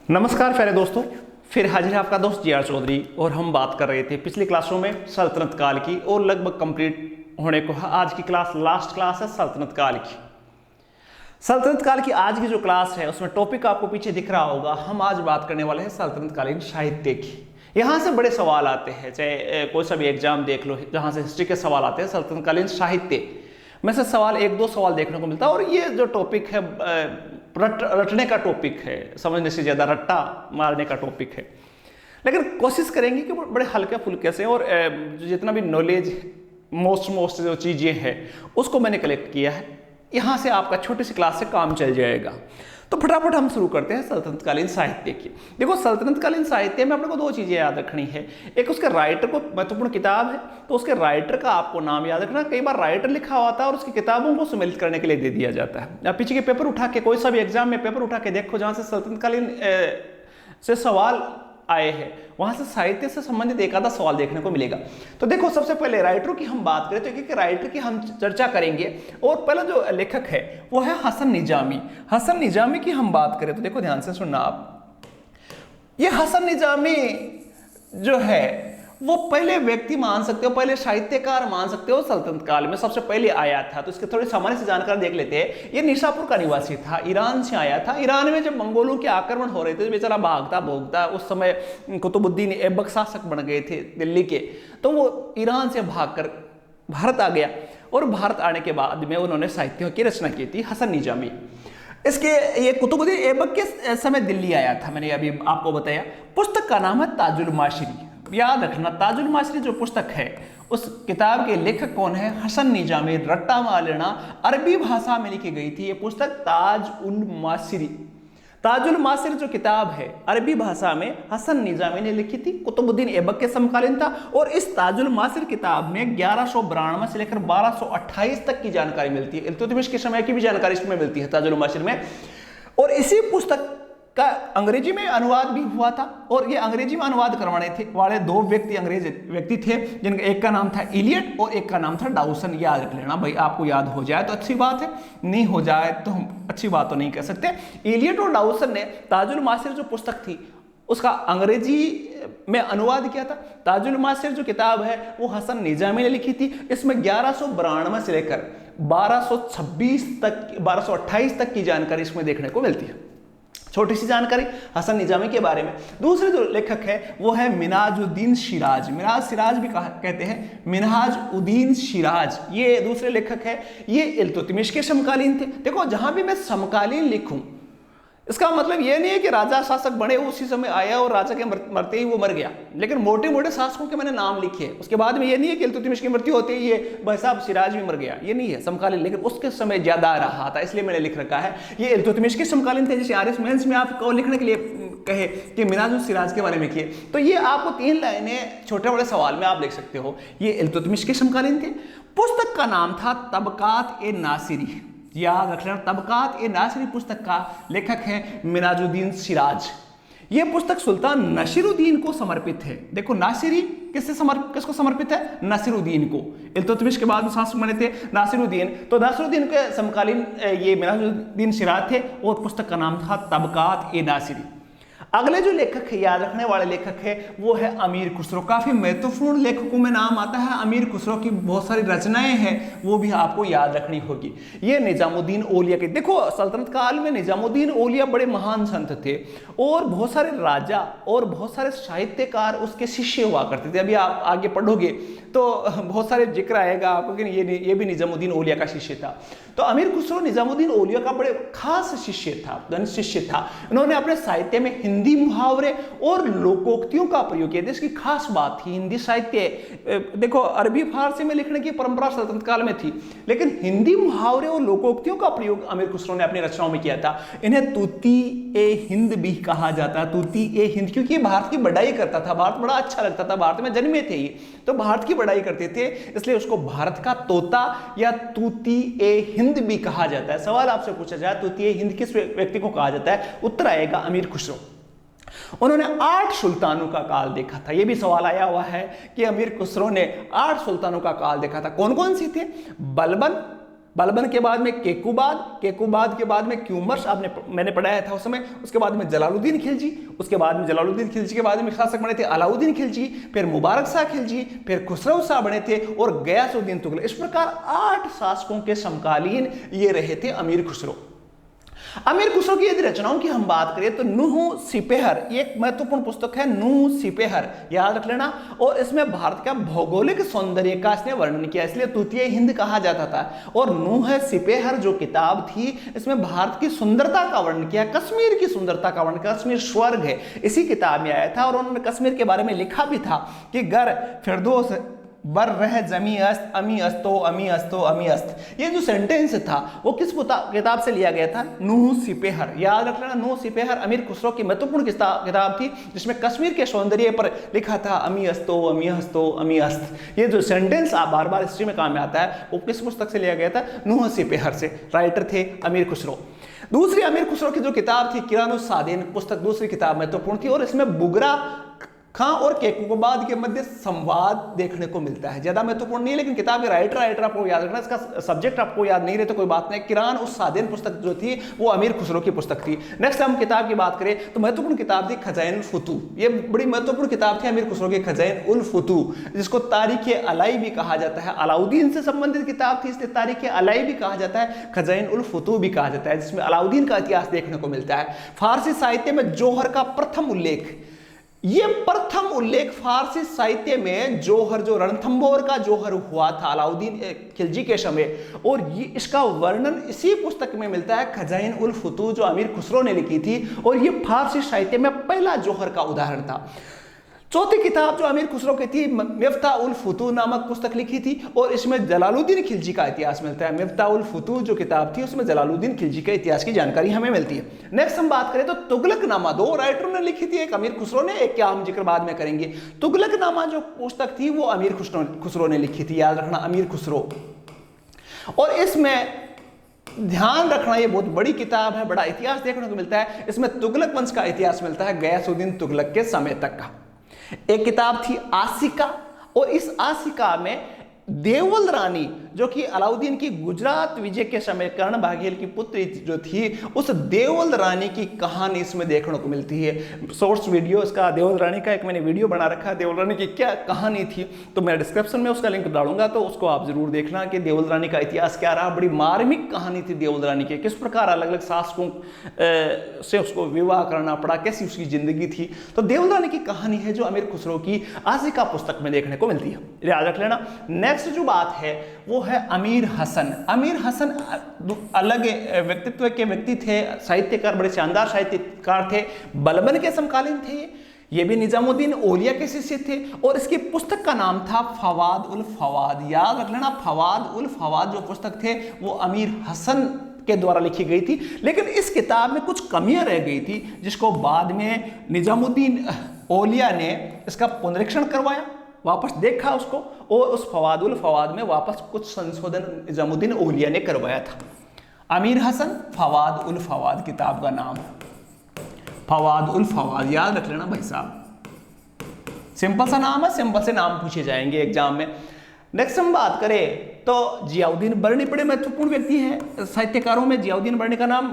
नमस्कार प्यारे दोस्तों, फिर हाजिर है आपका दोस्त जी.आर. चौधरी और हम बात कर रहे थे पिछली क्लासों में सल्तनत काल की और लगभग कंप्लीट होने को आज की क्लास लास्ट क्लास है सल्तनत काल की। सल्तनत काल की आज की जो क्लास है उसमें टॉपिक आपको पीछे दिख रहा होगा। हम आज बात करने वाले हैं सल्तनत कालीन साहित्य की। यहाँ से बड़े सवाल आते हैं, चाहे कोई सा भी एग्जाम देख लो, जहाँ से हिस्ट्री के सवाल आते हैं सल्तनत कालीन साहित्य में से सवाल एक दो सवाल देखने को मिलता है। और ये जो टॉपिक है रटने का टॉपिक है, समझने से ज़्यादा रट्टा मारने का टॉपिक है। लेकिन कोशिश करेंगे कि बड़े हल्के फुल्के से और जितना भी नॉलेज मोस्ट जो चीज़ें हैं उसको मैंने कलेक्ट किया है। यहाँ से आपका छोटी सी क्लास से काम चल जाएगा। तो फटाफट हम शुरू करते हैं सल्तनतकालीन साहित्य की। देखो, सल्तनतकालीन साहित्य में अपने को दो चीज़ें याद रखनी है। एक उसके राइटर को, महत्वपूर्ण किताब है तो उसके राइटर का आपको नाम याद रखना। कई बार राइटर लिखा होता है और उसकी किताबों को सम्मिलित करने के लिए दे दिया जाता है। आप पीछे के पेपर उठा के, कोई सा भी एग्जाम में पेपर उठा के देखो जहाँ से सल्तनतकालीन से सवाल आए हैं, वहां से साहित्य से संबंधित एक आधा सवाल देखने को मिलेगा। तो देखो, सबसे पहले राइटरों की हम बात करें तो एक राइटर की हम चर्चा करेंगे। और पहला जो लेखक है वो है हसन निजामी। हसन निजामी की हम बात करें तो देखो, ध्यान से सुनना आप। ये हसन निजामी जो है वो पहले व्यक्ति मान सकते हो, पहले साहित्यकार मान सकते हो, सल्तनत काल में सबसे पहले आया था। तो इसके थोड़ी सामान्य से जानकारी देख लेते हैं। ये निशापुर का निवासी था, ईरान से आया था। ईरान में जब मंगोलों के आक्रमण हो रहे थे, बेचारा भागता भोगता, उस समय कुतुबुद्दीन ऐबक शासक बन गए थे दिल्ली के, तो वो ईरान से भागकर भारत आ गया। और भारत आने के बाद में उन्होंने साहित्यों की रचना की थी, हसन निजामी। इसके ये कुतुबुद्दीन ऐबक के समय दिल्ली आया था, मैंने अभी आपको बताया। पुस्तक का नाम है ताजुल माशरी। याद रखना, ताजुल माशरी जो पुस्तक है उस किताब के लेखक कौन है? हसन निजामी। रट्टा मार लेना, अरबी भाषा में लिखी गई थी ये पुस्तक ताजुल माशरी। ताजुल माशरी जो किताब है अरबी भाषा में हसन निजामी ने लिखी थी, कुतुबुद्दीन ऐबक के समकालीन था। और इस ताजुल माशरी किताब में 1192 से लेकर 1228 तक की जानकारी मिलती है। इल्तुतमिश के समय की भी जानकारी इसमें मिलती है ताजुल माशरी में। और इसी पुस्तक का अंग्रेजी में अनुवाद भी हुआ था। और ये अंग्रेजी में अनुवाद करवाने थे वाले दो अंग्रेज व्यक्ति थे, जिनका एक का नाम था इलियट और एक का नाम था डाउसन। याद रख लेना भाई, आपको याद हो जाए तो अच्छी बात है, नहीं हो जाए तो हम अच्छी बात तो नहीं कह सकते। इलियट और डाउसन ने ताजुल माशरी जो पुस्तक थी उसका अंग्रेजी में अनुवाद किया था। ताजुल माशरी जो किताब है वो हसन निजामी ने लिखी थी। इसमें 1192 से लेकर 1228 तक की जानकारी इसमें देखने को मिलती है। छोटी सी जानकारी हसन निजामी के बारे में। दूसरे जो लेखक है वो है मिन्हाजुद्दीन शिराज। मिन्हाज सिराज भी कहते हैं, मिन्हाजुद्दीन शिराज ये दूसरे लेखक है। ये इल्तुतमिश के समकालीन थे। देखो, जहां भी मैं समकालीन लिखूं इसका मतलब ये नहीं है कि राजा शासक बने उसी समय आया और राजा के मरते ही वो मर गया। लेकिन मोटे मोटे शासकों के मैंने नाम लिखे, उसके बाद में ये नहीं है कि इल्तुतमिश की मृत्यु होती है ये भाई साहब सिराज भी मर गया, ये नहीं है समकालीन। लेकिन उसके समय ज्यादा रहा था इसलिए मैंने लिख रखा है ये इल्तुतमिश के समकालीन थे। जैसे आरएस मेंस में आपको लिखने के लिए कहे कि मिन्हाजुल सिराज के बारे में किए तो ये आपको 3 लाइनें छोटे बड़े सवाल में आप लिख सकते हो। ये इल्तुतमिश के समकालीन थे। पुस्तक का नाम था तबकात ए नासिरी। याद रख लेना, तबकात ए नासिरी पुस्तक का लेखक है मिन्हाजुद्दीन सिराज। यह पुस्तक सुल्तान नसीरुद्दीन को समर्पित है। देखो, नासिरी किसको समर्पित है? नसीरुद्दीन को। इल्तुतमिश के बाद शासक बने थे नासिरुद्दीन, तो नासिरुद्दीन के समकालीन ये मिन्हाजुद्दीन सिराज थे और पुस्तक का नाम था तबकात ए नासिरी। अगले जो लेखक है, याद रखने वाले लेखक है वो है अमीर खुसरो। काफी महत्वपूर्ण लेखकों में नाम आता है अमीर खुसरो की। बहुत सारी रचनाएं हैं वो भी आपको याद रखनी होगी। ये निजामुद्दीन औलिया के, देखो सल्तनत काल में निजामुद्दीन औलिया बड़े महान संत थे और बहुत सारे राजा और बहुत सारे साहित्यकार उसके शिष्य हुआ करते थे। अभी आप आगे पढ़ोगे तो बहुत सारे जिक्र आएगा आपको कि ये भी निजामुद्दीन औलिया का शिष्य था। तो अमीर खुसरो निजामुद्दीन औलिया का बड़े खास शिष्य था, धन शिष्य था। उन्होंने अपने साहित्य में हिंदी मुहावरे और लोकोक्तियों का प्रयोग किया। इसकी खास बात थी हिंदी साहित्य। देखो, अरबी फारसी में लिखने की परंपरा सल्तनत काल में थी, लेकिन हिंदी मुहावरे और लोकोक्तियों का प्रयोग अमीर खुसरो ने अपनी रचनाओं में किया था। इन्हें तूती ए हिंद भी कहा जाता है, तूती ए हिंद, क्योंकि भारत की बड़ाई करता था। भारत बड़ा अच्छा लगता था, भारत में जन्मे थे ये तो भारत की बड़ाई करते थे, इसलिए उसको भारत का तोता या तूती ए हिंद भी कहा जाता है। सवाल आपसे पूछा जाए तूती ए हिंद किस व्यक्ति को कहा जाता है, उत्तर आएगा अमीर खुसरो। उन्होंने 8 सुल्तानों का काल देखा था। यह भी सवाल आया हुआ है कि अमीर खुसरो ने 8 सुल्तानों का काल देखा था। कौन कौन सी थे? बलबन, बलबन के बाद में केकुबाद, केकुबाद के बाद में क्यूमर्स मैंने पढ़ाया था उस समय। उसके बाद में जलालुद्दीन खिलजी, उसके बाद में जलालुद्दीन खिलजी के बाद में शासक बने थे अलाउद्दीन खिलजी, फिर मुबारक शाह खिलजी, फिर खुसरो शाह बने थे और गयासुद्दीन तुगलक। इस प्रकार 8 शासकों के समकालीन ये रहे थे अमीर खुसरो। अमीर खुसरो की यदि रचनाओं की हम बात करें तो नूह सिपेहर एक महत्वपूर्ण पुस्तक है, नूह सिपेहर, याद रख लेना। और इसमें भारत का भौगोलिक सौंदर्य का इसने वर्णन किया, इसलिए तृतीय हिंद कहा जाता था। और नूह सिपेहर जो किताब थी इसमें भारत की सुंदरता का वर्णन किया, कश्मीर की सुंदरता का वर्णन, कश्मीर स्वर्ग है, इसी किताब में आया था। और उन्होंने कश्मीर के बारे में लिखा भी था कि गर फिरदौस बर रह जमी अस्त अमी अस्तो अमी अस्तो अमी अस्त। ये जो सेंटेंस था वो किस किताब से लिया गया था? नूह सिपेहर, याद रख लेना। नूह सिपेहर अमीर खुसरो की महत्वपूर्ण किताब थी जिसमें कश्मीर के सौंदर्य पर लिखा था अमी अस्तो अमी अस्तो अमी अस्त। ये जो सेंटेंस आप बार बार हिस्ट्री में काम में आता है वो किस पुस्तक से लिया गया था? नूह सिपेहर से। राइटर थे अमीर खुसरो। दूसरी अमीर खुसरो की जो किताब थी किरानुस्सादीन पुस्तक, दूसरी किताब महत्वपूर्ण थी और इसमें बुगरा खां और केकुबाद के मध्य संवाद देखने को मिलता है। ज्यादा महत्वपूर्ण नहीं है लेकिन किताब के राइटर आपको याद रखना, इसका सब्जेक्ट आपको याद नहीं रहे तो कोई बात नहीं। किरानुस्सादीन पुस्तक जो थी वो अमीर खुसरो की पुस्तक थी। नेक्स्ट हम किताब की बात करें तो महत्वपूर्ण किताब थी खजाइन उल फुतू। ये बड़ी महत्वपूर्ण किताब थी अमीर खुसरो की खजाइन उल फुतू, जिसको तारीख अलाई भी कहा जाता है। अलाउद्दीन से संबंधित किताब थी इसलिए तारीख अलाई भी कहा जाता है, खजाइन उल फुतू भी कहा जाता है, जिसमें अलाउद्दीन का इतिहास देखने को मिलता है। फारसी साहित्य में जोहर का प्रथम उल्लेख, ये प्रथम उल्लेख फारसी साहित्य में जोहर, जो रणथंभौर का जोहर हुआ था अलाउद्दीन खिलजी के समय, और ये इसका वर्णन इसी पुस्तक में मिलता है खजाइन उल फुतू जो अमीर खुसरो ने लिखी थी। और ये फारसी साहित्य में पहला जोहर का उदाहरण था। चौथी किताब जो अमीर खुसरो की थी मिफ्ता उल फुतू नामक पुस्तक लिखी थी और इसमें जलालुद्दीन खिलजी का इतिहास मिलता है। मिफ्ता उल फुतू जो किताब थी उसमें जलालुद्दीन खिलजी के इतिहास की जानकारी हमें मिलती है। नेक्स्ट हम बात करें तो तुगलकनामा, 2 राइटरों ने लिखी थी, एक अमीर खुसरो ने, एक क्या हम जिक्र बाद में करेंगे। तुगलकनामा जो पुस्तक थी वो अमीर खुसरो ने लिखी थी, याद रखना अमीर खुसरो। और इसमें ध्यान रखना ये बहुत बड़ी किताब है, बड़ा इतिहास देखने को मिलता है। इसमें तुगलक वंश का इतिहास मिलता है गयासुद्दीन तुगलक के समय तक का। एक किताब थी आसिका और इस आसिका में देवल रानी जो कि अलाउद्दीन की गुजरात विजय के समय कर्ण बाघेल की पुत्री जो थी उस देवल रानी की कहानी इसमें देखने को मिलती है। शॉर्ट्स वीडियो इसका देवल रानी का एक मैंने वीडियो बना रखा है, देवल रानी की क्या कहानी थी, तो मैं डिस्क्रिप्शन में उसका लिंक डालूंगा तो उसको आप जरूर देखना कि देवल रानी का इतिहास क्या रहा। बड़ी मार्मिक कहानी थी देवल रानी की, किस प्रकार अलग अलग शासकों से उसको विवाह करना पड़ा, कैसी उसकी जिंदगी थी। तो देवल रानी की कहानी है जो अमीर खुसरो की आसिका पुस्तक में देखने को मिलती है, याद रख लेना। नेक्स्ट जो बात है वो है अमीर हसन। अमीर हसन अलग व्यक्तित्व के व्यक्ति थे, साहित्यकार, बड़े शानदार साहित्यकार थे, बलबन के समकालीन थे। ये भी निजामुद्दीन औलिया के शिष्य थे और इसकी पुस्तक का नाम था फवाद उल फवाद, याद रख लेना। फवाद उल फवाद जो पुस्तक थे वो अमीर हसन के द्वारा लिखी गई थी, लेकिन इस किताब में कुछ कमियां रह गई थी जिसको बाद में निजामुद्दीन औलिया ने इसका पुनरीक्षण करवाया, वापस देखा उसको और उस फवादुल फवाद में वापस कुछ संशोधन निजामुद्दीन औलिया ने करवाया था। अमीर हसन फवाद उल फवाद किताब का नाम, फवाद उल फवाद, याद रख लेना भाई साहब। सिंपल सा नाम है, सिंपल से नाम पूछे जाएंगे एग्जाम में। नेक्स्ट हम बात करें तो जियाउद्दीन बर्नी बड़े महत्वपूर्ण व्यक्ति हैं साहित्यकारों में। जियाउद्दीन बर्नी का नाम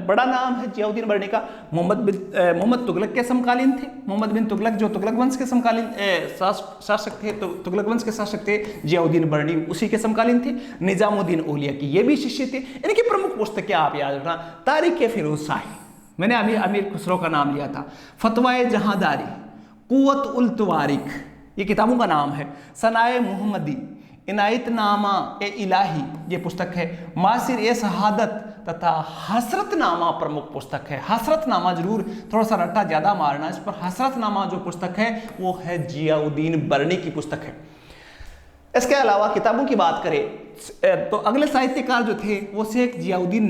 बड़ा नाम है जियाउद्दीन बर्नी का। मोहम्मद तुगलक के समकालीन थे। मोहम्मद बिन तुगलक जो तुगलक वंश के समकालीन शासक थे, तो तुगलक वंश के शासक थे। जियाउद्दीन बर्नी उसी के समकालीन थे। निजामुद्दीन औलिया की ये भी शिष्य थे। इनकी प्रमुख पुस्तकें आप याद रखना, तारीख फिरोज शाही, मैंने अभी अमीर खुसरो का नाम लिया था, फतवाए जहांदारी, कुव्वत उल तवारिख, ये किताबों का नाम है। सनाए मोहम्मदी, इनायतनामा ए इलाही ये पुस्तक है। मासिर ए शहादत तथा हसरतनामा प्रमुख पुस्तक है। हसरतनामा जरूर थोड़ा सा रट्टा ज्यादा मारना इस पर। हसरतनामा जो पुस्तक है वो है जियाउद्दीन बर्नी की पुस्तक है। इसके अलावा किताबों की बात करें तो अगले साहित्यकार जो थे वो शेख जियाउद्दीन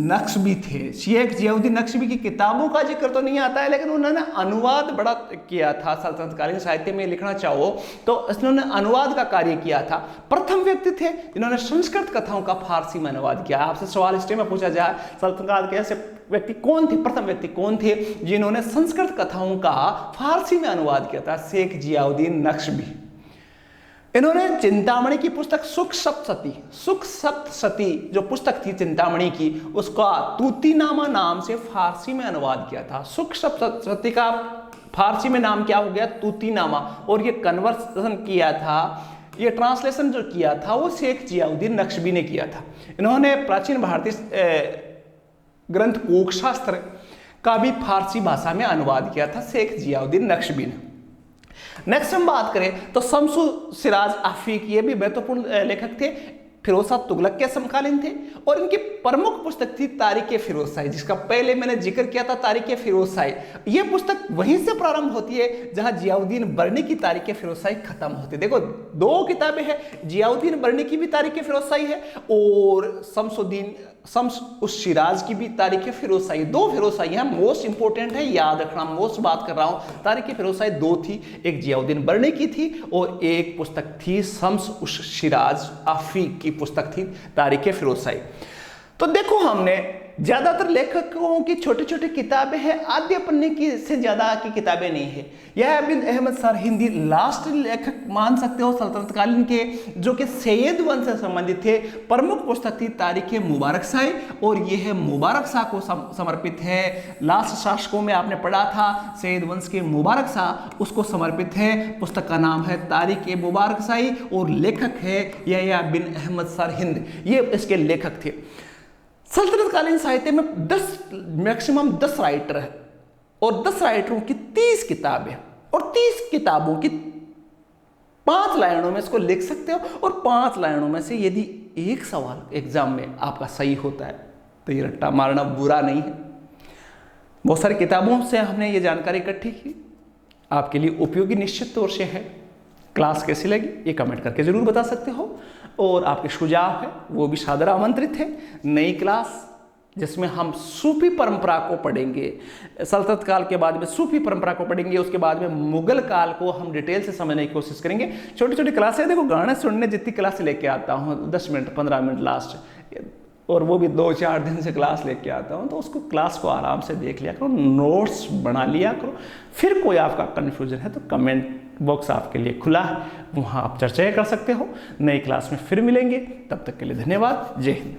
नक्शबी थे। शेख जियाउद्दीन नक्शबी की किताबों का जिक्र तो नहीं आता है, लेकिन उन्होंने अनुवाद बड़ा किया था। सल्तनतकालीन साहित्य में लिखना चाहो तो उन्होंने अनुवाद का कार्य किया था। प्रथम व्यक्ति थे जिन्होंने संस्कृत कथाओं का फारसी में अनुवाद किया। आपसे सवाल इस में पूछा जाए सल्तनत काल के ऐसे व्यक्ति कौन थे, प्रथम व्यक्ति कौन थे जिन्होंने संस्कृत कथाओं का फारसी में अनुवाद किया था? शेख जियाउद्दीन नक्शबी। इन्होंने चिंतामणि की पुस्तक सुख सप्तशती जो पुस्तक थी चिंतामणि की, उसका तूतीनामा नाम से फारसी में अनुवाद किया था। सुख सप्तशती का फारसी में नाम क्या हो गया? तूतीनामा। और ये कन्वर्सन किया था, ये ट्रांसलेशन जो किया था वो शेख जियाउद्दीन नक्शबी ने किया था। इन्होंने प्राचीन भारतीय ग्रंथ कोकशास्त्र का भी फारसी भाषा में अनुवाद किया था शेख जियाउद्दीन नक्शबी ने। नेक्स्ट हम बात करें तो शम्सु सिराज आफिक, ये भी महत्वपूर्ण लेखक थे, फिरोज शाह तुगलक के समकालीन थे। और इनकी प्रमुख पुस्तक थी तारीख फिरोज शाही, जिसका पहले मैंने जिक्र किया था, तारीख फिरोज शाही। ये पुस्तक वहीं से प्रारंभ होती है जहां जियाउद्दीन बर्नी की तारीख फिरोज शाही खत्म होती है। देखो दो किताबें हैं, जियाउद्दीन बर्नी की भी तारीख फिरोज शाही है और शम्स उस सिराज की भी तारीख फिरोज शाही। दो फिरोज शाही हैं, मोस्ट इंपोर्टेंट है, याद रखना, मोस्ट बात कर रहा हूं। तारीख फिरोज शाही दो थी, एक जियाउद्दीन बर्नी की थी और एक पुस्तक थी शम्स उस सिराज आफिक की पुस्तक थी तारीख फिरोज शाही। तो देखो हमने ज्यादातर लेखकों की छोटी छोटी किताबें हैं, आद्य पन्ने की से ज्यादा की किताबें नहीं है। यह बिन अहमद सरहिंदी लास्ट लेखक मान सकते हो सल्तनतकालीन के, जो कि सैयद वंश से संबंधित थे। प्रमुख पुस्तक थी तारीख मुबारक शाही और यह मुबारक शाह को समर्पित है। लास्ट शासकों में आपने पढ़ा था सैयद वंश के मुबारक शाह, उसको समर्पित है। पुस्तक का नाम है तारीख मुबारक शाही और लेखक है यहया बिन अहमद सरहिंद, ये इसके लेखक थे। सल्तनतकालीन साहित्य में मैक्सिमम 10 राइटर है और 10 राइटरों की 30 किताबें और 30 किताबों की 5 लाइनों में इसको लिख सकते हो। और 5 लाइनों में से यदि एक सवाल एग्जाम में आपका सही होता है तो ये रट्टा मारना बुरा नहीं है। बहुत सारी किताबों से हमने ये जानकारी इकट्ठी की, आपके लिए उपयोगी निश्चित तौर से है। क्लास कैसी लगी ये कमेंट करके जरूर बता सकते हो और आपके सुझाव है वो भी सादर आमंत्रित है। नई क्लास जिसमें हम सूफी परंपरा को पढ़ेंगे, सल्तनत काल के बाद में सूफी परंपरा को पढ़ेंगे, उसके बाद में मुगल काल को हम डिटेल से समझने की कोशिश करेंगे। छोटी छोटी क्लासें, देखो गाने सुनने जितनी क्लासें लेके आता हूँ 10 मिनट 15 मिनट लास्ट, और वो भी 2-4 दिन से क्लास लेके आता हूँ, तो उसको क्लास को आराम से देख लिया करो, नोट्स बना लिया करो। फिर कोई आपका कन्फ्यूजन है तो कमेंट बॉक्स आपके लिए खुला है, वहाँ आप चर्चा कर सकते हो। नई क्लास में फिर मिलेंगे, तब तक के लिए धन्यवाद। जय हिंद।